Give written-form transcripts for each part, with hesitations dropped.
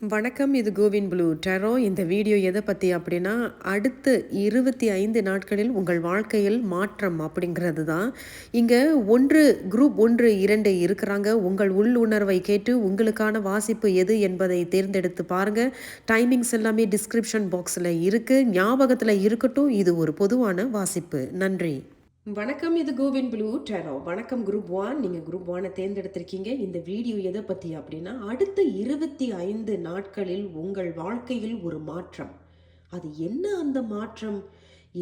வணக்கம். இது CoWIN blue டெரோ. இந்த வீடியோ எதை பற்றி அப்படின்னா, அடுத்த 25 நாட்களில் உங்கள் வாழ்க்கையில் மாற்றம் அப்படிங்கிறது தான். இங்கே குரூப் 1, 2 இருக்கிறாங்க. உங்கள் உள்ளுணர்வை கேட்டு உங்களுக்கான வாசிப்பு எது என்பதை தேர்ந்தெடுத்து பாருங்கள். டைமிங்ஸ் எல்லாமே டிஸ்கிரிப்ஷன் பாக்ஸில் இருக்குது. ஞாபகத்தில் இருக்கட்டும், இது ஒரு பொதுவான வாசிப்பு. நன்றி. வணக்கம். இது கோவின் ப்ளூ டெரோ. வணக்கம் குரூப் 1. நீங்கள் குரூப் 1 தேர்ந்தெடுத்திருக்கீங்க. இந்த வீடியோ எதை பற்றி அப்படின்னா, அடுத்த 25 நாட்களில் உங்கள் வாழ்க்கையில் ஒரு மாற்றம். அது என்ன அந்த மாற்றம்?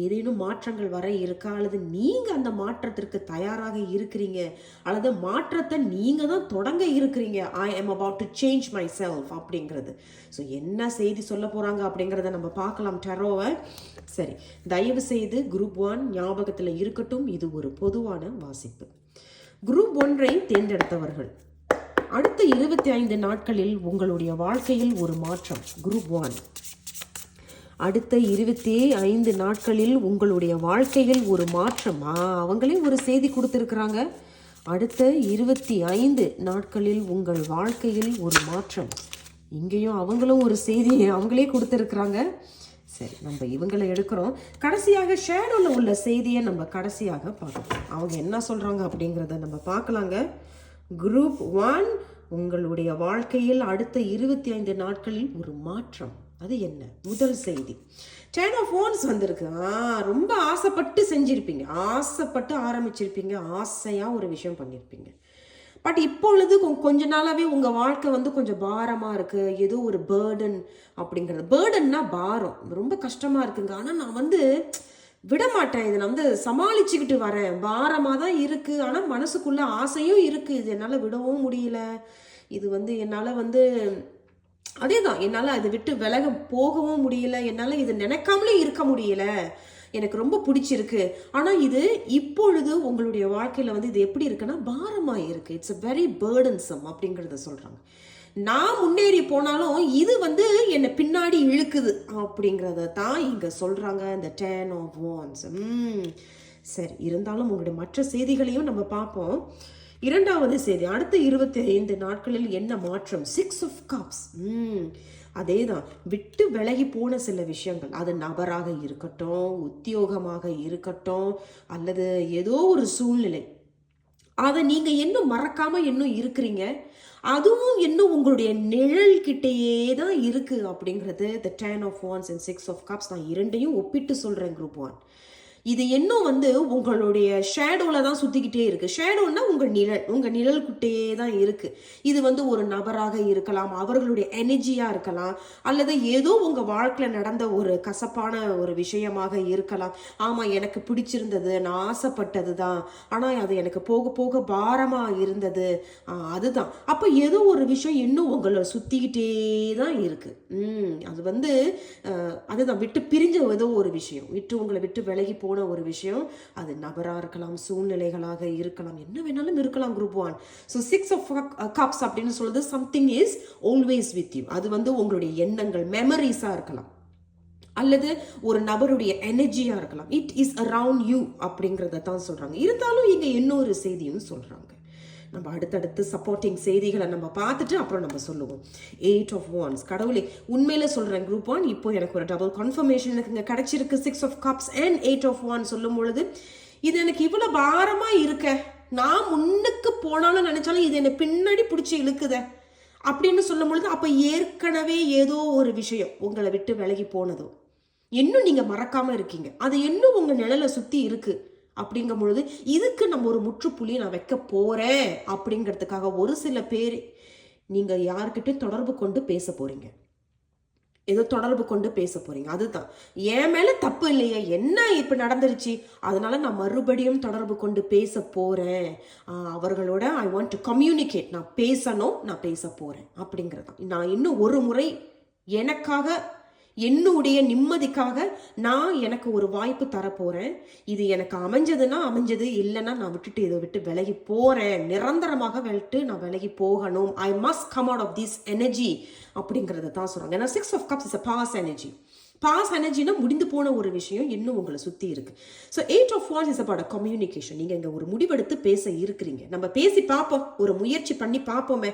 ஏதேனும் மாற்றங்கள் வர இருக்கா, அல்லது நீங்கள் அந்த மாற்றத்திற்கு தயாராக இருக்கிறீங்க, அல்லது மாற்றத்தை நீங்கள் தான் தொடங்க இருக்கிறீங்க. I am about to change my self அப்படிங்கிறது. ஸோ என்ன செய்தி சொல்ல போகிறாங்க அப்படிங்கிறத நம்ம பார்க்கலாம் டெரோவை. சரி, தயவு செய்து குரூப் 1 ஞாபகத்தில் இருக்கட்டும், இது ஒரு பொதுவான வாசிப்பு. குரூப் 1ஐ தேர்ந்தெடுத்தவர்கள், அடுத்த 25 நாட்களில் உங்களுடைய வாழ்க்கையில் ஒரு மாற்றம். குரூப் 1, அடுத்த 25 நாட்களில் உங்களுடைய வாழ்க்கையில் ஒரு மாற்றம். அவங்களே ஒரு செய்தி கொடுத்துருக்குறாங்க. அடுத்த 25 நாட்களில் உங்கள் வாழ்க்கையில் ஒரு மாற்றம். இங்கேயும் அவங்களும் ஒரு செய்தி அவங்களே கொடுத்துருக்குறாங்க. சரி, நம்ம இவங்களை எடுக்கிறோம். கடைசியாக ஷேடோவில் உள்ள செய்தியை நம்ம கடைசியாக பார்க்கலாம். அவங்க என்ன சொல்கிறாங்க அப்படிங்கிறத நம்ம பார்க்கலாங்க. குரூப் 1, உங்களுடைய வாழ்க்கையில் அடுத்த 25 நாட்களில் ஒரு மாற்றம். அது என்ன? முதல் செய்தி, 10 of Wands வந்திருக்கு. ரொம்ப ஆசைப்பட்டு செஞ்சிருப்பீங்க, ஆசைப்பட்டு ஆரம்பிச்சிருப்பீங்க, ஆசையாக ஒரு விஷயம் பண்ணியிருப்பீங்க. பட் இப்பொழுது கொஞ்ச நாளாகவே உங்கள் வாழ்க்கை கொஞ்சம் பாரமாக இருக்குது. ஏதோ ஒரு பேர்டன் அப்படிங்கிறது. பேர்டன்னா பாரம், ரொம்ப கஷ்டமாக இருக்குங்க. ஆனால் நான் விட மாட்டேன், இதை நான் சமாளிச்சுக்கிட்டு வரேன். பாரமாக தான் இருக்குது, ஆனால் மனசுக்குள்ளே ஆசையும் இருக்குது. இது என்னால் விடவும் முடியல. இது என்னால் அதே தான், என்னால் அதை விட்டு விலக போகவும் முடியல. என்னால் இது நினைக்காமலே இருக்க முடியல. எனக்கு ரொம்ப பிடிச்சிருக்கு. ஆனால் இது இப்பொழுது உங்களுடைய வாழ்க்கையில் இது எப்படி இருக்குன்னா, பாரமாக இருக்குது. இட்ஸ் அ வெரி பேர்டன்சம் அப்படிங்கிறத சொல்கிறாங்க. நான் முன்னேறி போனாலும் இது என்னை பின்னாடி இழுக்குது அப்படிங்கிறத தான் இங்கே சொல்கிறாங்க, இந்த 10 of Wands. சரி, இருந்தாலும் உங்களுடைய மற்ற செய்திகளையும் நம்ம பார்ப்போம். இரண்டாவது செய்தி, அடுத்த 25 நாட்களில் என்ன மாற்றம்? 6 of Cups. அதே தான், விட்டு விலகி போன சில விஷயங்கள், அது நபராக இருக்கட்டும், உத்தியோகமாக இருக்கட்டும், அல்லது ஏதோ ஒரு சூழ்நிலை, அதை நீங்கள் இன்னும் மறக்காம இன்னும் இருக்கிறீங்க. அதுவும் இன்னும் உங்களுடைய நிழல் கிட்டேயே தான் இருக்கு அப்படிங்கிறது the 10 of Wands and 6 of Cups. நான் இரண்டையும் ஒப்பிட்டு சொல்றேன் குரூப் 1. இது இன்னும் உங்களுடைய ஷேடோவில் தான் சுற்றிக்கிட்டே இருக்குது. ஷேடோன்னா உங்கள் நிழல்கிட்டே தான் இருக்குது. இது ஒரு நபராக இருக்கலாம், அவர்களுடைய எனர்ஜியாக இருக்கலாம், அல்லது ஏதோ உங்கள் வாழ்க்கையில் நடந்த ஒரு கசப்பான ஒரு விஷயமாக இருக்கலாம். ஆமாம், எனக்கு பிடிச்சிருந்தது, நான் ஆசைப்பட்டது தான், ஆனால் அது எனக்கு போக போக பாரமாக இருந்தது. அதுதான். அப்போ ஏதோ ஒரு விஷயம் இன்னும் உங்களை சுற்றிக்கிட்டே தான் இருக்குது. அது அதுதான், விட்டு பிரிஞ்ச ஏதோ ஒரு விஷயம், உங்களை விட்டு விலகி போன ஒரு விஷயம். அது நபராக இருக்கலாம், சூழ்நிலைகளாக இருக்கலாம், என்ன வேணாலும் இருக்கலாம் குரூப் 1. ஸோ 6 of Cups அப்படின்னு சொல்றது something is always with you. அது உங்களுடைய எண்ணங்கள், மெமரிஸாக இருக்கலாம், அல்லது ஒரு நபருடைய எனர்ஜியாக இருக்கலாம். இட் இஸ் அரவுண்ட் யூ அப்படிங்கிறத தான் சொல்கிறாங்க. இருந்தாலும் இங்கே இன்னொரு செய்தியும் சொல்கிறாங்க. நம்ம அடுத்தடுத்து சப்போர்ட்டிங் செய்திகளை நம்ம பார்த்துட்டு அப்புறம் நம்ம சொல்லுவோம். 8 of Wands. கடவுளே, உண்மையில சொல்கிறேன் குரூப் 1, இப்போ எனக்கு ஒரு டபுள் கன்ஃபர்மேஷன் எனக்கு இங்கே கிடச்சிருக்கு. 6 of Cups and 8 of Wands சொல்லும் பொழுது, இது எனக்கு இவ்வளோ பாரமாக இருக்க, நான் முன்னுக்கு போனாலும் நினச்சாலும் இது என்னை பின்னாடி பிடிச்சி இழுக்குத அப்படின்னு சொல்லும் பொழுது, அப்போ ஏற்கனவே ஏதோ ஒரு விஷயம் உங்களை விட்டு விலகி போனதோ இன்னும் நீங்கள் மறக்காமல் இருக்கீங்க, அது இன்னும் உங்கள் நிழலை சுற்றி இருக்குது. அப்படிங்கும் பொழுது இதுக்கு நம்ம ஒரு முற்றுப்புள்ளி நான் வைக்க போகிறேன் அப்படிங்கிறதுக்காக ஒரு சில பேர் நீங்கள் யார்கிட்டையும் தொடர்பு கொண்டு பேச போகிறீங்க, ஏதோ தொடர்பு கொண்டு பேச போகிறீங்க. அதுதான், என் மேலே தப்பு இல்லையே, என்ன இப்போ நடந்துருச்சு, அதனால நான் மறுபடியும் தொடர்பு கொண்டு பேச போகிறேன், அவர்களோட ஐ வாண்ட் டு கம்யூனிகேட், நான் பேசணும், நான் பேச போகிறேன் அப்படிங்கிறதான். நான் இன்னும் ஒரு முறை எனக்காக, என்னுடைய நிம்மதிக்காக நான் எனக்கு ஒரு வாய்ப்பு தரப்போகிறேன். இது எனக்கு அமைஞ்சதுன்னா அமைஞ்சது, இல்லைன்னா நான் விட்டுட்டு இதை விட்டு விலகி போகிறேன், நிரந்தரமாக நான் விலகி போகணும். I must come out of this energy அப்படிங்கிறத தான் சொல்கிறாங்க. ஏன்னா 6 of Cups is a past energy. Past எனர்ஜினா முடிந்து போன ஒரு விஷயம் இன்னும் உங்களை சுற்றி இருக்கு. So 8 of Wands is about communication. நீங்கள் இங்கே ஒரு முடிவெடுத்து பேச இருக்கிறீங்க. நம்ம பேசி பார்ப்போம், ஒரு முயற்சி பண்ணி பார்ப்போமே.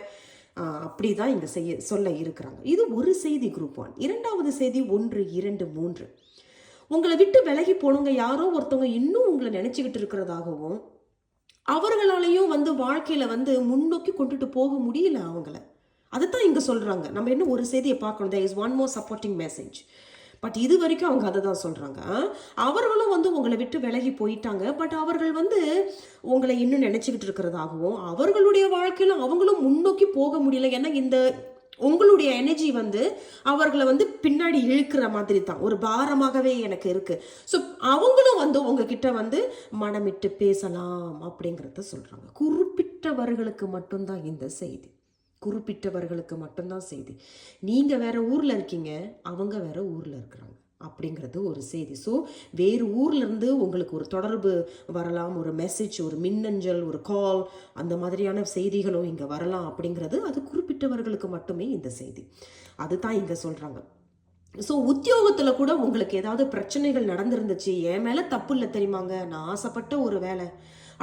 அப்படிதான் இங்க சொல்ல இருக்கிறாங்க. இது ஒரு செய்தி குரூப் 1. இரண்டாவது செய்தி 1, 2, 3. உங்களை விட்டு விலகி போனவங்க யாரோ ஒருத்தவங்க இன்னும் உங்களை நினைச்சுக்கிட்டு இருக்கிறதாகவும், அவர்களாலையும் வாழ்க்கையில முன்னோக்கி கொண்டுட்டு போக முடியல அவங்கள. அதுதான் இங்க சொல்றாங்க. நம்ம இன்னும் ஒரு செய்தியை பார்க்கணும். there is one more supporting message. But இது வரைக்கும் அவங்க அதை தான் சொல்றாங்க. அவர்களும் உங்களை விட்டு விலகி போயிட்டாங்க. பட் அவர்கள் உங்களை இன்னும் நினைச்சுக்கிட்டு இருக்கிறதாகவும், அவர்களுடைய வாழ்க்கையில அவங்களும் முன்னோக்கி போக முடியல. ஏன்னா இந்த உங்களுடைய எனர்ஜி அவர்களை பின்னாடி இழுக்கிற மாதிரி தான், ஒரு பாரமாகவே எனக்கு இருக்கு. ஸோ அவங்களும் உங்ககிட்ட மனமிட்டு பேசலாம் அப்படிங்கிறத சொல்றாங்க. குறிப்பிட்டவர்களுக்கு மட்டும்தான் இந்த செய்தி. குறிப்பிட்டவர்களுக்கு மட்டும்தான் செய்தி. நீங்க வேற ஊர்ல இருக்கீங்க, அவங்க வேற ஊர்ல இருக்கிறாங்க அப்படிங்கிறது ஒரு செய்தி. ஸோ வேறு ஊர்ல இருந்து உங்களுக்கு ஒரு தொடர்பு வரலாம், ஒரு மெசேஜ், ஒரு மின்னஞ்சல், ஒரு கால், அந்த மாதிரியான செய்திகளும் இங்க வரலாம் அப்படிங்கிறது அது குறிப்பிட்டவர்களுக்கு மட்டுமே இந்த செய்தி. அதுதான் இங்க சொல்றாங்க. ஸோ உத்தியோகத்துல கூட உங்களுக்கு ஏதாவது பிரச்சனைகள் நடந்திருந்துச்சு, என் மேல தப்பு இல்லை தெரியுமாங்க, நான் ஆசைப்பட்ட ஒரு வேலை,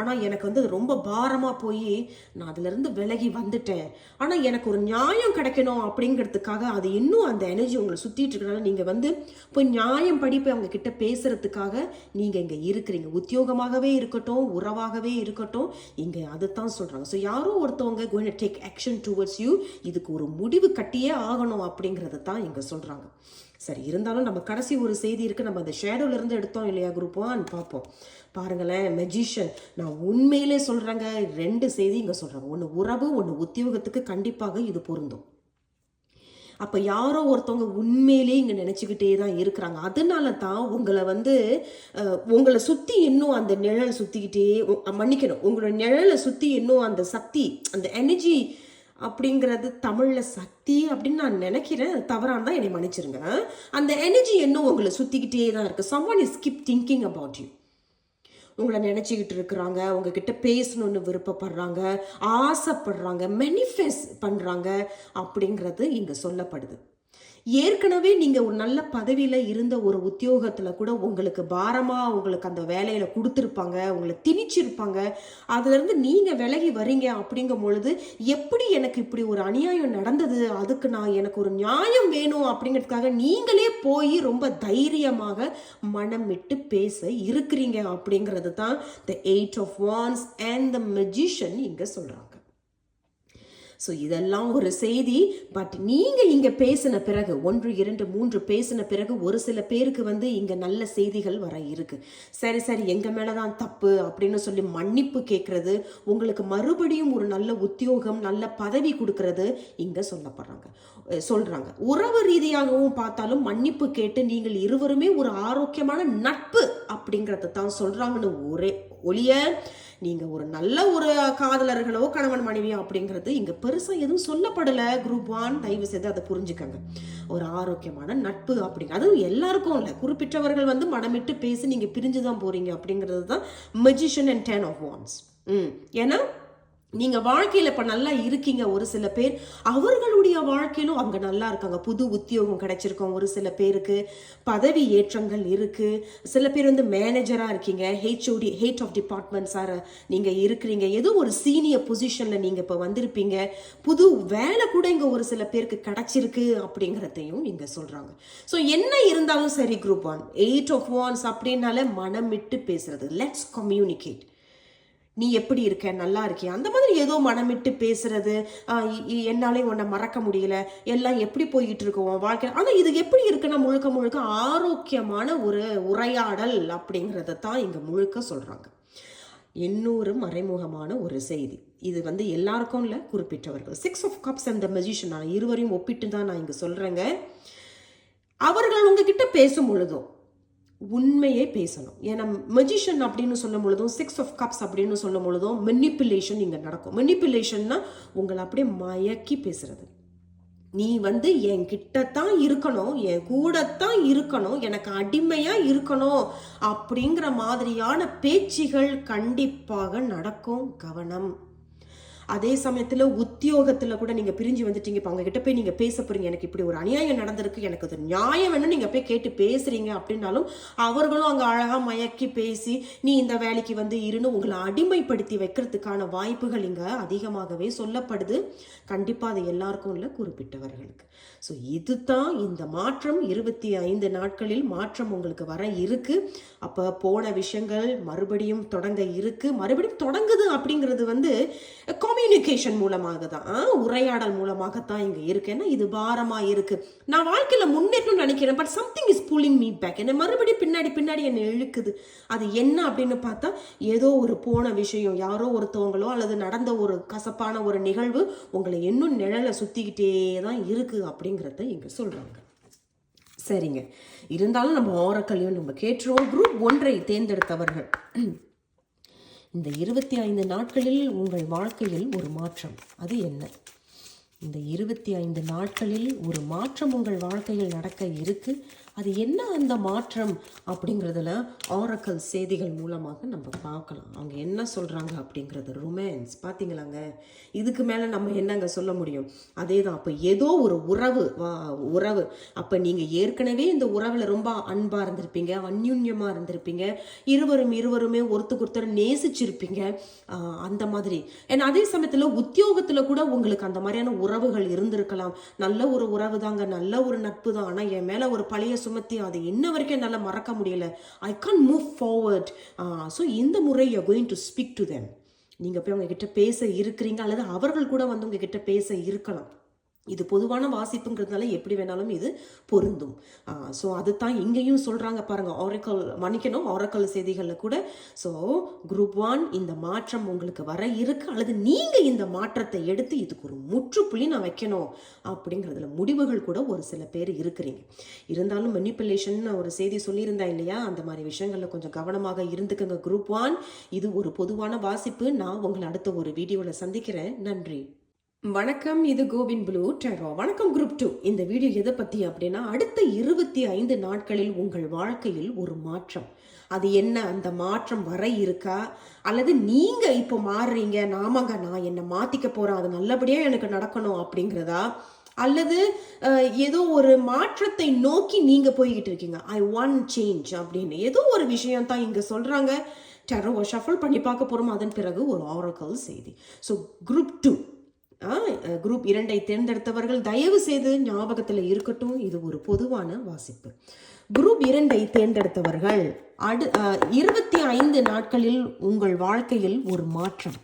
ஆனால் எனக்கு அது ரொம்ப பாரமாக போய் நான் அதுலேருந்து விலகி வந்துட்டேன், ஆனால் எனக்கு ஒரு நியாயம் கிடைக்கணும் அப்படிங்கிறதுக்காக அது இன்னும் அந்த எனர்ஜி உங்களை சுற்றிட்டு இருக்கனால நீங்கள் போய் நியாயம் படிப்பை அவங்க கிட்ட பேசுறதுக்காக நீங்கள் இங்கே இருக்கிறீங்க. உத்தியோகமாகவே இருக்கட்டும், உறவாகவே இருக்கட்டும், இங்கே அதுதான் சொல்கிறாங்க. ஸோ யாரோ ஒருத்தவங்க going to take action towards you, இதுக்கு ஒரு முடிவு கட்டியே ஆகணும் அப்படிங்கிறது தான் இங்கே சொல்கிறாங்க. சரி, இருந்தாலும் நம்ம கடைசி ஒரு செய்தி இருக்குது, நம்ம அந்த ஷேடோல இருந்து எடுத்தோம் இல்லையா குரூப் 1, பார்ப்போம். பாருங்களேன், மெஜிஷியன். நான் உண்மையிலே சொல்கிறேங்க, 2 செய்தி இங்கே சொல்கிறாங்க. ஒன்று உறவு, ஒன்று உத்தியோகத்துக்கு கண்டிப்பாக இது பொருந்தும். அப்போ யாரோ ஒருத்தவங்க உண்மையிலே இங்கே நினச்சிக்கிட்டே தான் இருக்கிறாங்க. அதனால தான் உங்களை சுற்றி இன்னும் அந்த நிழல் சுற்றிக்கிட்டே, மன்னிக்கணும், உங்களோட நிழலை சுற்றி இன்னும் அந்த சக்தி, அந்த எனர்ஜி அப்படிங்கிறது தமிழ்ல சக்தி அப்படின்னு நான் நினைக்கிறேன், தவறான தான் என்னை மன்னிச்சிருங்க. அந்த எனர்ஜி இன்னும் உங்களை சுத்திக்கிட்டே தான் இருக்கு. someone is keep thinking about you. உங்களை நினைச்சுக்கிட்டு இருக்கிறாங்க, உங்ககிட்ட பேசணும்னு விருப்பப்படுறாங்க, ஆசைப்படுறாங்க, மேனிஃபெஸ்ட் பண்றாங்க அப்படிங்கிறது இங்க சொல்லப்படுது. ஏற்கனவே நீங்க ஒரு நல்ல பதவியில இருந்த ஒரு உத்தியோகத்துல கூட உங்களுக்கு பாரமா உங்களுக்கு அந்த வேலையில கொடுத்துருப்பாங்க, உங்களை திணிச்சிருப்பாங்க. அதுல இருந்து நீங்க விலகி வரீங்க அப்படிங்கும் பொழுது, எப்படி எனக்கு இப்படி ஒரு அநியாயம் நடந்தது, அதுக்கு எனக்கு ஒரு நியாயம் வேணும் அப்படிங்கிறதுக்காக நீங்களே போய் ரொம்ப தைரியமாக மனம் விட்டு பேச இருக்கிறீங்க அப்படிங்கிறது தான் the 8 of Wands and the Magician இங்க சொல்றாங்க. ஸோ இதெல்லாம் ஒரு செய்தி. பட் நீங்கள் இங்கே பேசின பிறகு 1, 2, 3 பேசின பிறகு ஒரு சில பேருக்கு இங்கே நல்ல செய்திகள் வர இருக்கு. சரி சரி, எங்கள் மேலே தான் தப்பு அப்படின்னு சொல்லி மன்னிப்பு கேட்கறது, உங்களுக்கு மறுபடியும் ஒரு நல்ல உத்தியோகம், நல்ல பதவி கொடுக்கறது இங்கே சொல்கிறாங்க. உறவு ரீதியாகவும் பார்த்தாலும் மன்னிப்பு கேட்டு நீங்கள் இருவருமே ஒரு ஆரோக்கியமான நட்பு அப்படிங்கிறத தான் சொல்கிறாங்கன்னு ஒழிய நீங்கள் ஒரு நல்ல ஒரு காதலர்களோ கணவன் மனைவியோ அப்படிங்கிறது இங்கே பெருசாக எதுவும் சொல்லப்படலை. குரூப் 1 தயவு செய்து அதை புரிஞ்சுக்கங்க. ஒரு ஆரோக்கியமான நட்பு அப்படிங்க, அதுவும் எல்லாருக்கும் இல்லை, குறிப்பிட்டவர்கள் மனமிட்டு பேசி நீங்கள் பிரிஞ்சு தான் போகிறீங்க அப்படிங்கிறது தான் மெஜிஷியன் அண்ட் 10 of Wands. ஏன்னா நீங்கள் வாழ்க்கையில் இப்போ நல்லா இருக்கீங்க. ஒரு சில பேர் அவர்களுடைய வாழ்க்கையிலும் அவங்க நல்லா இருக்காங்க, புது உத்தியோகம் கிடைச்சிருக்கோம், ஒரு சில பேருக்கு பதவி ஏற்றங்கள் இருக்குது, சில பேர் மேனேஜராக இருக்கீங்க, ஹெட் ஆஃப் டிபார்ட்மெண்ட்ஸாக நீங்கள் இருக்கிறீங்க, ஏதோ ஒரு சீனியர் பொசிஷனில் நீங்கள் இப்போ வந்திருப்பீங்க, புது வேலை கூட இங்கே ஒரு சில பேருக்கு கிடைச்சிருக்கு அப்படிங்கிறதையும் இங்கே சொல்கிறாங்க. ஸோ என்ன இருந்தாலும் சரி குரூப் 1 8 of Wands அப்படின்னால மனம் விட்டு பேசுறது, லெட்ஸ் கம்யூனிகேட். நீ எப்படி இருக்க, நல்லா இருக்கியா, அந்த மாதிரி ஏதோ மனமிட்டு பேசுறது, என்னாலே உன்னை மறக்க முடியல, எல்லாம் எப்படி போயிட்டு இருக்கோம் வாழ்க்கை, ஆனால் இது எப்படி இருக்குன்னா முழுக்க முழுக்க ஆரோக்கியமான ஒரு உரையாடல் அப்படிங்கிறத தான் இங்கே முழுக்க சொல்கிறாங்க. இன்னொரு மறைமுகமான ஒரு செய்தி, இது எல்லாருக்கும் இல்லை, குறிப்பிட்டவர்கள். 6 of Cups and the Magician, நான் இருவரையும் ஒப்பிட்டு தான் நான் இங்கே சொல்கிறேங்க. அவர்கள் உங்ககிட்ட பேசும் பொழுதும் உண்மையே பேசணும். ஏன்னா மெஜிஷியன் அப்படின்னு சொல்லும் பொழுதும் 6 of Cups அப்படின்னு சொல்லும் பொழுதும் மெனிப்புலேஷன் இங்கே நடக்கும். மெனிப்புலேஷன்னா உங்களை அப்படியே மயக்கி பேசுறது. நீ என் கிட்டத்தான் இருக்கணும், என் கூடத்தான் இருக்கணும், எனக்கு அடிமையா இருக்கணும் அப்படிங்கிற மாதிரியான பேச்சுகள் கண்டிப்பாக நடக்கும். கவனம். அதே சமயத்தில் உத்தியோகத்தில் கூட நீங்கள் பிரிஞ்சு வந்துட்டீங்க. இப்போ அவங்க கிட்ட போய் நீங்கள் பேச போகிறீங்க, எனக்கு இப்படி ஒரு அநியாயம் நடந்திருக்கு, எனக்கு அது நியாயம் வேணும் நீங்கள் போய் கேட்டு பேசுகிறீங்க அப்படின்னாலும் அவர்களும் அங்கே அழகாக மயக்கி பேசி நீ இந்த வேலைக்கு வந்து இருன்னு உங்களை அடிமைப்படுத்தி வைக்கிறதுக்கான வாய்ப்புகள் இங்கே அதிகமாகவே சொல்லப்படுது. கண்டிப்பாக அது எல்லாருக்கும் இல்லை, குறிப்பிட்டவர்களுக்கு. ஸோ இதுதான் இந்த மாற்றம். 25 நாட்களில் மாற்றம் உங்களுக்கு வர இருக்கு. அப்போ போன விஷயங்கள் மறுபடியும் தொடங்க இருக்கு. மறுபடியும் தொடங்குது அப்படிங்கிறது வந்து கம்யூனிகேஷன் மூலமாக தான், உரையாடல் மூலமாகத்தான் இங்கே இருக்கு. ஏன்னா இது பாரமாக இருக்கு, நான் வாழ்க்கையில் முன்னேற்றணும்னு நினைக்கிறேன், but something is pulling me back, என்னை மறுபடியும் பின்னாடி என்னை இழுக்குது. அது என்ன அப்படின்னு பார்த்தா ஏதோ ஒரு போன விஷயம், யாரோ ஒருத்தவங்களோ அல்லது நடந்த ஒரு கசப்பான ஒரு நிகழ்வு உங்களை இன்னும் நிழலை சுத்திக்கிட்டே தான் இருக்கு அப்படிங்கிறத இங்க சொல்றாங்க. சரிங்க, இருந்தாலும் நம்ம ஆரக்கல்லையும் நம்ம கேட்டுருவோம். குரூப் 1 தேர்ந்தெடுத்தவர்கள், இந்த 25 நாட்களில் உங்கள் வாழ்க்கையில் ஒரு மாற்றம், அது என்ன? இந்த 25 நாட்களில் ஒரு மாற்றம் உங்கள் வாழ்க்கையில் நடக்க இருக்கு. அது என்ன அந்த மாற்றம் அப்படிங்கிறதுல ஆரக்கல் செய்திகள் மூலமாக நம்ம பார்க்கலாம். அவங்க என்ன சொல்கிறாங்க அப்படிங்கிறது. ரொமான்ஸ் பார்த்தீங்களாங்க, இதுக்கு மேலே நம்ம என்னங்க சொல்ல முடியும்? அதே தான். அப்போ ஏதோ ஒரு உறவு அப்போ நீங்கள் ஏற்கனவே இந்த உறவில் ரொம்ப அன்பாக இருந்திருப்பீங்க, அந்யுன்யமாக இருந்திருப்பீங்க, இருவருமே ஒருத்தர் நேசிச்சிருப்பீங்க, அந்த மாதிரி. ஏன்னா அதே சமயத்தில் உத்தியோகத்தில் கூட உங்களுக்கு அந்த மாதிரியான உறவுகள் இருந்திருக்கலாம். நல்ல ஒரு உறவு தாங்க, நல்ல ஒரு நட்பு தான், ஆனால் என் மேலே ஒரு பழைய சுமத்தி அதை இன்ன வரைக்கும் என்னால் மறக்க முடியல, I can't move forward. So இந்த முறை you are going to speak to them. நீங்கள் போய் அவங்க கிட்ட பேச இருக்கிறீங்க, அல்லது அவர்கள் கூட வந்து உங்ககிட்ட பேச இருக்கலாம். இது பொதுவான வாசிப்புங்கிறதுனால எப்படி வேணாலும் இது பொருந்தும். ஸோ அதுதான் இங்கேயும் சொல்கிறாங்க பாருங்கள். ஆரக்கல் செய்திகளில் கூட. ஸோ குரூப் 1 இந்த மாற்றம் உங்களுக்கு வர இருக்கு, அல்லது நீங்கள் இந்த மாற்றத்தை எடுத்து இதுக்கு ஒரு முற்றுப்புள்ளி நான் வைக்கணும் அப்படிங்கிறதுல முடிவுகள் கூட ஒரு சில பேர் இருக்கிறீங்க. இருந்தாலும் மெனிப்புலேஷன் ஒரு செய்தி சொல்லியிருந்தா இல்லையா, அந்த மாதிரி விஷயங்களில் கொஞ்சம் கவனமாக இருந்துக்கங்க குரூப் 1. இது ஒரு பொதுவான வாசிப்பு. நான் உங்களை அடுத்த ஒரு வீடியோவில் சந்திக்கிறேன். நன்றி, வணக்கம். இது கோவின் ப்ளூ டேரோ. வணக்கம் குரூப் 2. இந்த வீடியோ எதை பற்றி அப்படின்னா, அடுத்த 25 நாட்களில் உங்கள் வாழ்க்கையில் ஒரு மாற்றம், அது என்ன அந்த மாற்றம் வர இருக்கா, அல்லது நீங்கள் இப்போ மாறுறீங்க, நாமங்க நான் என்னை மாற்றிக்க போகிறேன், அது நல்லபடியாக எனக்கு நடக்கணும் அப்படிங்கிறதா, அல்லது ஏதோ ஒரு மாற்றத்தை நோக்கி நீங்கள் போய்கிட்டு இருக்கீங்க, ஐ வாண்ட் சேஞ்ச் அப்படின்னு ஏதோ ஒரு விஷயம் தான் இங்கே சொல்கிறாங்க. டேரோவை ஷஃபிள் பண்ணி பார்க்க போகிறோம், அதன் பிறகு ஒரு ஆரக்கல் செய்தி. ஸோ குரூப் 2 குரூப் 2 தேர்ந்தெடுத்தவர்கள் தயவு செய்து ஞாபகத்தில் இருக்கட்டும், இது ஒரு பொதுவான வாசிப்பு. குரூப் 2 தேர்ந்தெடுத்தவர்கள் 25 நாட்களில் உங்கள் வாழ்க்கையில் ஒரு மாற்றம்.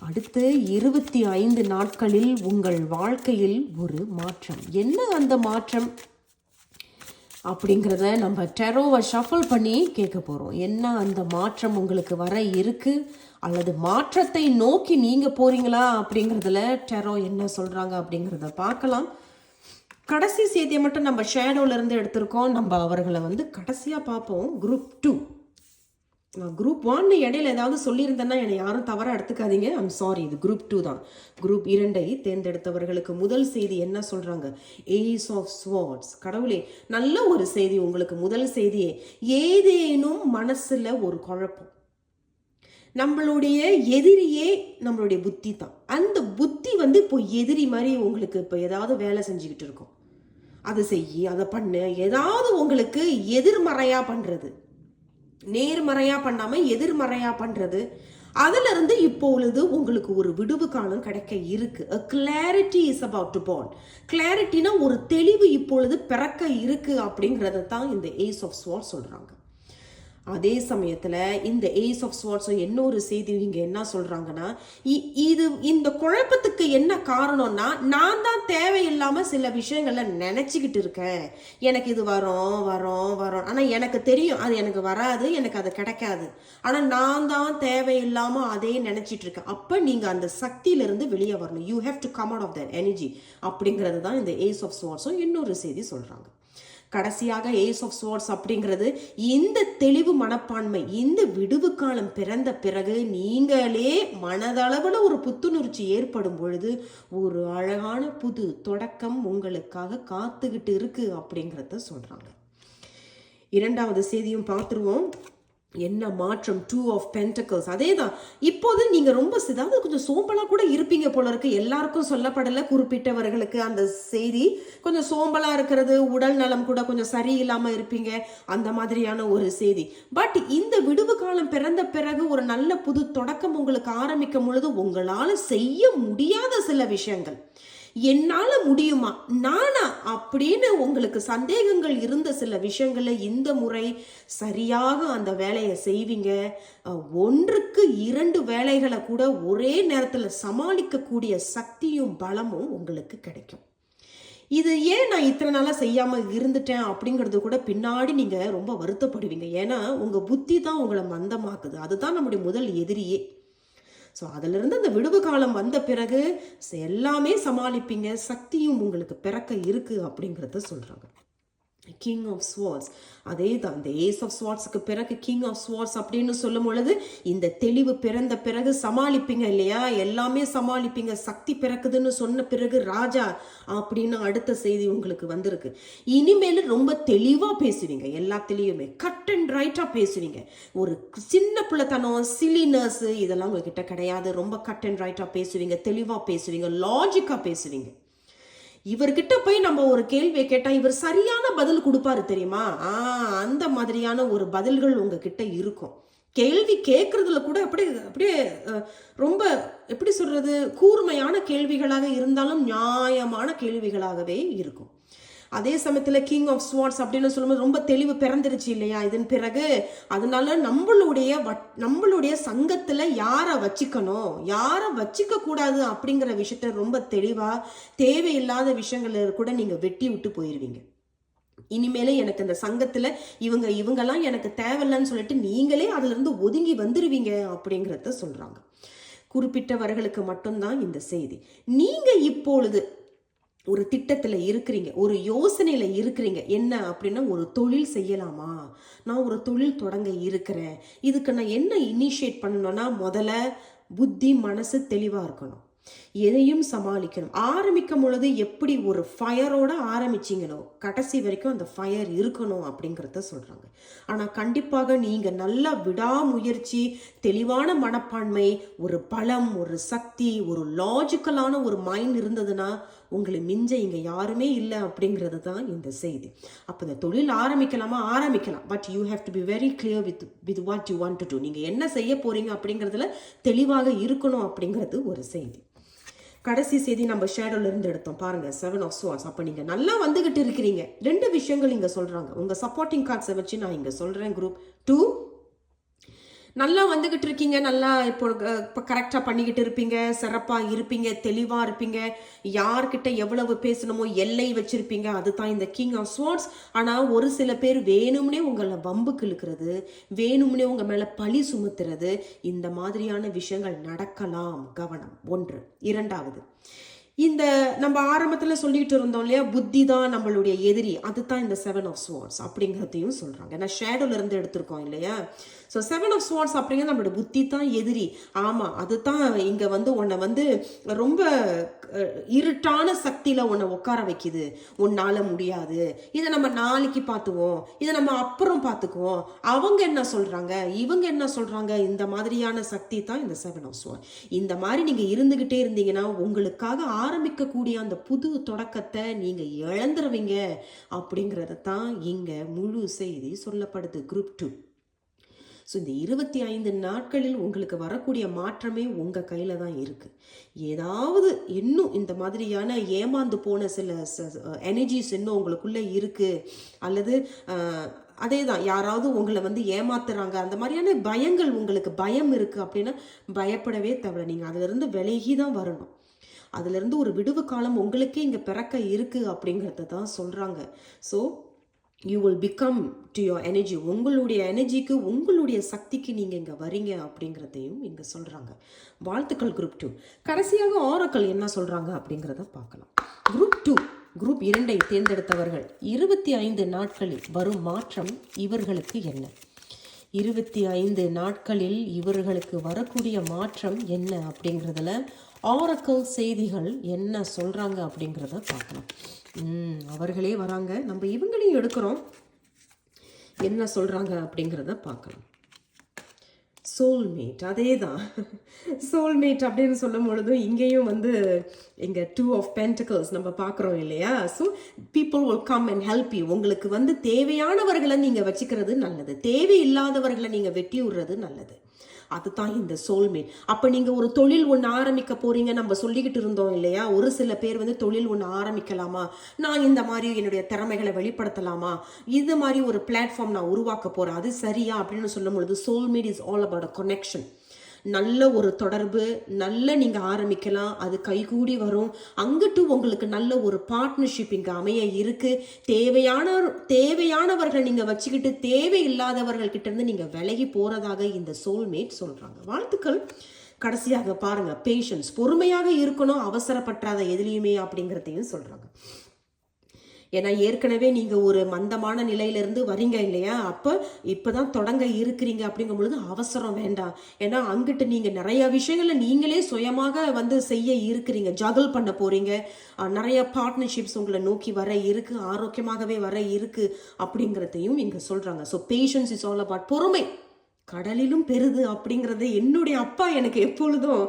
அடுத்து 25 நாட்களில் உங்கள் வாழ்க்கையில் ஒரு மாற்றம். என்ன அந்த மாற்றம் அப்படிங்கிறத நம்ம டெரோவை ஷஃபிள் பண்ணி கேட்க போகிறோம். என்ன அந்த மாற்றம் உங்களுக்கு வர இருக்கு, அல்லது மாற்றத்தை நோக்கி நீங்கள் போகிறீங்களா அப்படிங்கிறதுல டெரோ என்ன சொல்கிறாங்க அப்படிங்கிறத பார்க்கலாம். கடைசி செய்தியை மட்டும் நம்ம ஷேடோவிலேருந்து எடுத்திருக்கோம். நம்ம அவர்களை வந்து கடைசியாக பார்ப்போம். குரூப் 2. குரூப் 1 இடையில ஏதாவது சொல்லியிருந்தேன்னா என்னை யாரும் தவறாக எடுத்துக்காதீங்க, ஐம் சாரி. இது குரூப் 2 தான். குரூப் 2 தேர்ந்தெடுத்தவர்களுக்கு முதல் செய்தி என்ன சொல்கிறாங்க? Ace of swords. கடவுளே, நல்ல ஒரு செய்தி உங்களுக்கு. முதல் செய்தியே, ஏதேனும் மனசில் ஒரு குழப்பம். நம்மளுடைய எதிரியே நம்மளுடைய புத்தி தான். அந்த புத்தி வந்து இப்போ எதிரி மாதிரி உங்களுக்கு இப்போ ஏதாவது வேலை செஞ்சுக்கிட்டு இருக்கும். அதை செய்யி, அதை பண்ணு, ஏதாவது உங்களுக்கு எதிர்மறையாக பண்ணுறது, நேர்மறையாக பண்ணாமல் எதிர்மறையாக பண்ணுறது. அதிலிருந்து இப்பொழுது உங்களுக்கு ஒரு விடுவு காலம் கிடைக்க இருக்கு. A clarity is about to born. கிளாரிட்டினா ஒரு தெளிவு இப்பொழுது பிறக்க இருக்கு அப்படிங்கிறத தான் இந்த ஏஸ் ஆஃப் ஸ்வார்ட்ஸ் சொல்கிறாங்க. அதே சமயத்தில் இந்த ஏஸ் ஆஃப் ஸ்வார்ட்ஸ் இன்னொரு செய்தி இங்கே என்ன சொல்கிறாங்கன்னா, இது இந்த குழப்பத்துக்கு என்ன காரணம்னா, நான் தான் தேவையில்லாமல் சில விஷயங்களை நினச்சிக்கிட்டு இருக்கேன். எனக்கு இது வரும், ஆனால் எனக்கு தெரியும் அது எனக்கு வராது, எனக்கு அது கிடைக்காது. ஆனால் நான் தான் தேவையில்லாமல் அதே நினச்சிட்டு இருக்கேன். அப்போ நீங்கள் அந்த சக்தியிலிருந்து வெளியே வரணும். You have to come out of that energy அப்படிங்கிறது தான் இந்த ஏஸ் ஆஃப் ஸ்வார்ட்ஸும் இன்னொரு செய்தி சொல்கிறாங்க. கடைசியாக ஏஸ் ஆஃப் ஸ்வார்ட்ஸ் அப்படிங்கிறது இந்த தெளிவு மனப்பான்மை, இந்த விடுவு காலம் பிறந்த பிறகு நீங்களே மனதளவில் ஒரு புத்துணர்ச்சி ஏற்படும் பொழுது ஒரு அழகான புது தொடக்கம் உங்களுக்காக காத்துக்கிட்டு இருக்கு அப்படிங்கிறத சொல்கிறாங்க. இரண்டாவது செய்தியும் பார்த்துருவோம். என்ன மாற்றம்? 2 ஆஃப் பென்டக்கிள்ஸ். அதே தான். இப்போது நீங்க ரொம்ப அதாவது கொஞ்சம் சோம்பலா கூட இருப்பீங்க போல இருக்கு. எல்லாருக்கும் சொல்லப்படல, குறிப்பிட்டவர்களுக்கு அந்த செய்தி. கொஞ்சம் சோம்பலா இருக்கிறது, உடல் நலம் கூட கொஞ்சம் சரியில்லாம இருப்பீங்க. அந்த மாதிரியான ஒரு செய்தி. பட் இந்த விடுவு காலம் பிறந்த பிறகு ஒரு நல்ல புது தொடக்கம் உங்களுக்கு ஆரம்பிக்கும் பொழுது உங்களால செய்ய முடியாத சில விஷயங்கள், என்னால முடியுமா, நானா அப்படின்னு உங்களுக்கு சந்தேகங்கள் இருந்த சில விஷயங்களை இந்த முறை சரியாக அந்த வேலையை செய்வீங்க. ஒன்றுக்கு 2 வேலைகளை கூட ஒரே நேரத்தில் சமாளிக்கக்கூடிய சக்தியும் பலமும் உங்களுக்கு கிடைக்கும். இது ஏன் நான் இத்தனை நாளா செய்யாம இருந்துட்டேன் அப்படிங்கிறது கூட பின்னாடி நீங்க ரொம்ப வருத்தப்படுவீங்க. ஏன்னா உங்க புத்தி தான் உங்களை மந்தமாக்குது. அதுதான் நம்முடைய முதல் எதிரியே. ஸோ அதிலிருந்து அந்த விடுவு காலம் வந்த பிறகு எல்லாமே சமாளிப்பீங்க. சக்தியும் உங்களுக்கு பிறக்க இருக்கு அப்படிங்கிறத சொல்றாங்க. King of swords. அதே தான், இந்த ஏஸ் ஆஃப் ஸ்வார்ட்ஸுக்கு பிறகு கிங் ஆஃப் ஸ்வார்ட்ஸ் அப்படின்னு சொல்லும் பொழுது இந்த தெளிவு பிறந்த பிறகு சமாளிப்பீங்க இல்லையா, எல்லாமே சமாளிப்பீங்க. சக்தி பிறக்குதுன்னு சொன்ன பிறகு ராஜா அப்படின்னு அடுத்த செய்தி உங்களுக்கு வந்திருக்கு. இனிமேல் ரொம்ப தெளிவா பேசுவீங்க. எல்லாத்திலையுமே கட் அண்ட் ரைட்டா பேசுவீங்க. ஒரு சின்ன பிள்ளைத்தனம், சிலினஸ் இதெல்லாம் உங்ககிட்ட கிடையாது. ரொம்ப கட் அண்ட் ரைட்டா பேசுவீங்க, தெளிவா பேசுவீங்க, லாஜிக்கா பேசுவீங்க. இவர்கிட்ட போய் நம்ம ஒரு கேள்வியை கேட்டா இவர் சரியான பதில் கொடுப்பாரு தெரியுமா, அந்த மாதிரியான ஒரு பதில்கள் உங்ககிட்ட இருக்கும். கேள்வி கேட்கறதுல கூட அப்படியே அப்படியே ரொம்ப எப்படி சொல்றது, கூர்மையான கேள்விகளாக இருந்தாலும் நியாயமான கேள்விகளாகவே இருக்கும். அதே சமயத்தில் கிங் ஆஃப் ஸ்வார்ட்ஸ் அப்படின்னு சொல்லும்போது ரொம்ப தெளிவு பிறந்துருச்சு இல்லையா இதன் பிறகு. அதனால நம்மளுடைய சங்கத்தில் யாரை வச்சுக்கணும், யாரை வச்சுக்க கூடாது அப்படிங்கிற விஷயத்த ரொம்ப தெளிவா, தேவையில்லாத விஷயங்களை கூட நீங்க வெட்டி விட்டு போயிருவீங்க. இனிமேலே எனக்கு இந்த சங்கத்துல இவங்கெல்லாம் எனக்கு தேவையில்லைன்னு சொல்லிட்டு நீங்களே அதுல இருந்து ஒதுங்கி வந்துருவீங்க அப்படிங்கிறத சொல்றாங்க. குறிப்பிட்டவர்களுக்கு மட்டும்தான் இந்த செய்தி. நீங்க இப்பொழுது ஒரு திட்டத்தில் இருக்கிறீங்க, ஒரு யோசனையில் இருக்கிறீங்க. என்ன அப்படின்னா, ஒரு தொழில் செய்யலாமா, நான் ஒரு தொழில் தொடங்க இருக்கிறேன், இதுக்கு நான் என்ன இனிஷியேட் பண்ணணும்னா, முதல்ல புத்தி மனசு தெளிவாக இருக்கணும், எதையும் சமாளிக்கணும். ஆரம்பிக்கும் பொழுது எப்படி ஒரு ஃபயரோட ஆரம்பிச்சிங்களோ கடைசி வரைக்கும் அந்த ஃபயர் இருக்கணும் அப்படிங்கிறத சொல்கிறாங்க. ஆனால் கண்டிப்பாக நீங்கள் நல்லா விடாமுயற்சி, தெளிவான மனப்பான்மை, ஒரு பலம், ஒரு சக்தி, ஒரு லாஜிக்கலான ஒரு மைண்ட் இருந்ததுன்னா உங்களை மிஞ்ச இங்கே யாருமே இல்லை அப்படிங்கிறது தான் இந்த செய்தி. அப்போ இந்த தொழில் ஆரம்பிக்கலாமா, ஆரம்பிக்கலாம். But you have to be very clear with what you want to do. நீங்கள் என்ன செய்ய போறீங்க அப்படிங்கிறதுல தெளிவாக இருக்கணும் அப்படிங்கிறது ஒரு செய்தி. கடைசி செய்தி நம்ம ஷேடோல இருந்து எடுத்தோம் பாருங்க, 7 ஆஃப் ஸ்வார்ட்ஸ். அப்போ நீங்க நல்லா வந்துகிட்டு இருக்கிறீங்க. 2 விஷயங்கள் இங்க சொல்றாங்க. உங்க சப்போர்ட்டிங் கார்ட்ஸை வச்சு நான் இங்க சொல்றேன். குரூப் 2 நல்லா வந்துகிட்டு இருக்கீங்க, நல்லா இப்போ கரெக்டாக பண்ணிக்கிட்டு இருப்பீங்க, சிறப்பாக இருப்பீங்க, தெளிவாக இருப்பீங்க, யார்கிட்ட எவ்வளவு பேசணுமோ எல்லை வச்சிருப்பீங்க. அதுதான் இந்த கிங் ஆஃப் ஸ்வார்ட்ஸ். ஆனால் ஒரு சில பேர் வேணும்னே உங்களை வம்புக்கு இழுக்கிறது, வேணும்னே உங்கள் மேலே பழி சுமத்துறது, இந்த மாதிரியான விஷயங்கள் நடக்கலாம். கவனம். 1. 2வது, இந்த நம்ம ஆரம்பத்தில் சொல்லிட்டு இருந்தோம் இல்லையா, புத்தி தான் நம்மளுடைய எதிரி. அதுதான் இந்த 7 ஆஃப் ஸ்வார்ட்ஸ் அப்படிங்கிறதையும் சொல்கிறாங்க. ஏன்னா ஷேடோல இருந்து எடுத்திருக்கோம் இல்லையா. ஸோ 7 ஆஃப் ஸ்வார்ட்ஸ் அப்படிங்கிறது நம்மளோட புத்தி தான் எதிரி. ஆமாம், அதுதான் இங்கே உன்னை ரொம்ப இருட்டான சக்தியில் உன்னை உட்கார வைக்குது. உன்னால் முடியாது, இதை நம்ம நாளைக்கு பார்த்துவோம், இதை நம்ம அப்புறம் பார்த்துக்குவோம், அவங்க என்ன சொல்கிறாங்க, இவங்க என்ன சொல்கிறாங்க, இந்த மாதிரியான சக்தி தான் இந்த 7 ஆஃப் ஸ்வார்ட்ஸ். இந்த மாதிரி நீங்கள் இருந்துக்கிட்டே இருந்தீங்கன்னா உங்களுக்காக ஆரம்பிக்கக்கூடிய அந்த புது தொடக்கத்தை நீங்கள் இழந்துருவீங்க அப்படிங்கிறத தான் இங்கே முழு செய்தி சொல்லப்படுது. குரூப் 2. ஸோ இந்த 25 நாட்களில் உங்களுக்கு வரக்கூடிய மாற்றமே உங்கள் கையில் தான் இருக்குது. ஏதாவது இன்னும் இந்த மாதிரியான ஏமாந்து போன சில எனர்ஜிஸ் இன்னும் உங்களுக்குள்ளே இருக்குது, அல்லது அதே தான் யாராவது உங்களை ஏமாத்துறாங்க, அந்த மாதிரியான பயங்கள், உங்களுக்கு பயம் இருக்குது அப்படின்னா பயப்படவே தேவை. நீங்கள் அதிலிருந்து விலகி தான் வரணும். அதுலேருந்து ஒரு விடுவு காலம் உங்களுக்கே இங்கே பிறக்க இருக்குது அப்படிங்கிறத தான் சொல்கிறாங்க. So you will become to your energy. உங்களுடைய எனர்ஜிக்கு, உங்களுடைய சக்திக்கு நீங்கள் இங்கே வரீங்க அப்படிங்கிறதையும் இங்கே சொல்கிறாங்க. வாழ்த்துக்கள் குரூப் 2. கடைசியாக ஆரக்கல் என்ன சொல்கிறாங்க அப்படிங்கிறத பார்க்கலாம். குரூப் 2, குரூப் 2ஐ தேர்ந்தெடுத்தவர்கள் 25 நாட்களில் வரும் மாற்றம் இவர்களுக்கு என்ன? 25 நாட்களில் இவர்களுக்கு வரக்கூடிய மாற்றம் என்ன அப்படிங்கிறதுல ஆரக்கல் செய்திகள் என்ன சொல்கிறாங்க அப்படிங்கிறத பார்க்கலாம். அவர்களே வராங்க, நம்ம இவங்களையும் எடுக்கிறோம், என்ன சொல்கிறாங்க அப்படிங்கிறத பார்க்கலாம். சோல்மேட் அதே தான். சோல்மேட் அப்படின்னு சொல்லும் பொழுதும் இங்கேயும் வந்து இங்கே 2 ஆஃப் பென்டிகல்ஸ் நம்ம பார்க்குறோம் இல்லையா? So people will come and help you. உங்களுக்கு வந்து தேவையானவர்களை நீங்கள் வச்சுக்கிறது நல்லது, தேவையில்லாதவர்களை நீங்கள் வெட்டி விடுறது நல்லது. அதுதான் இந்த சோல்மேட். அப்போ நீங்கள் ஒரு தொழில் ஒன்று ஆரம்பிக்க போறீங்க, நம்ம சொல்லிக்கிட்டு இருந்தோம் இல்லையா? ஒரு சில பேர் வந்து தொழில் ஒன்று ஆரம்பிக்கலாமா, நான் இந்த மாதிரி என்னுடைய திறமைகளை வெளிப்படுத்தலாமா, இது மாதிரி ஒரு பிளாட்ஃபார்ம் நான் உருவாக்க போறேன், அது சரியா அப்படின்னு சொல்லும் பொழுது soulmate is all about a connection. நல்ல ஒரு தொடர்பு, நல்ல நீங்கள் ஆரம்பிக்கலாம், அது கைகூடி வரும். அங்கிட்டு உங்களுக்கு நல்ல ஒரு பார்ட்னர்ஷிப் இங்கே அமைய இருக்கு. தேவையானவர்கள் நீங்கள் வச்சுக்கிட்டு தேவையில்லாதவர்கள் கிட்ட இருந்து நீங்கள் விலகி போறதாக இந்த சோல்மேட் சொல்றாங்க. வாழ்த்துக்கள். கடைசியாக பாருங்க, பேஷன்ஸ், பொறுமையாக இருக்கணும், அவசரப்பற்றாத எதுலையுமே அப்படிங்கிறதையும் சொல்றாங்க. ஏன்னா ஏற்கனவே நீங்கள் ஒரு மந்தமான நிலையிலேருந்து வரீங்க இல்லையா? அப்போ இப்போ தான் தொடங்க இருக்கிறீங்க அப்படிங்கும் பொழுது அவசரம் வேண்டாம். ஏன்னா அங்கிட்டு நீங்கள் நிறைய விஷயங்களை நீங்களே சுயமாக வந்து செய்ய இருக்கிறீங்க, ஜகல் பண்ண போகிறீங்க. நிறைய பார்ட்னர்ஷிப்ஸ் உங்களை நோக்கி வர இருக்கு, ஆரோக்கியமாகவே வர இருக்கு அப்படிங்கிறதையும் இங்கே சொல்கிறாங்க. So patience is all about பொறுமை கடலிலும் பெருது அப்படிங்கிறது என்னுடைய அப்பா எனக்கு எப்பொழுதும்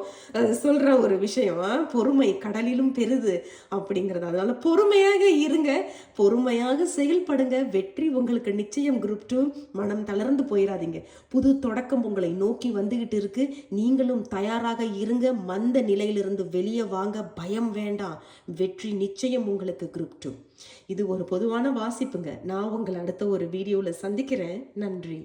சொல்ற ஒரு விஷயம். பொறுமை கடலிலும் பெருது அப்படிங்கிறது. அதனால பொறுமையாக இருங்க, பொறுமையாக செயல்படுங்க, வெற்றி உங்களுக்கு நிச்சயம். குரூப் 2 மனம் தளர்ந்து போயிடாதீங்க. புது தொடக்கம் உங்களை நோக்கி வந்துகிட்டு இருக்கு. நீங்களும் தயாராக இருங்க. மந்த நிலையிலிருந்து வெளியே வாங்க, பயம் வேண்டாம், வெற்றி நிச்சயம் உங்களுக்கு. குரூப் 2 இது ஒரு பொதுவான வாசிப்புங்க. நான் உங்களை அடுத்த ஒரு வீடியோவில் சந்திக்கிறேன். நன்றி.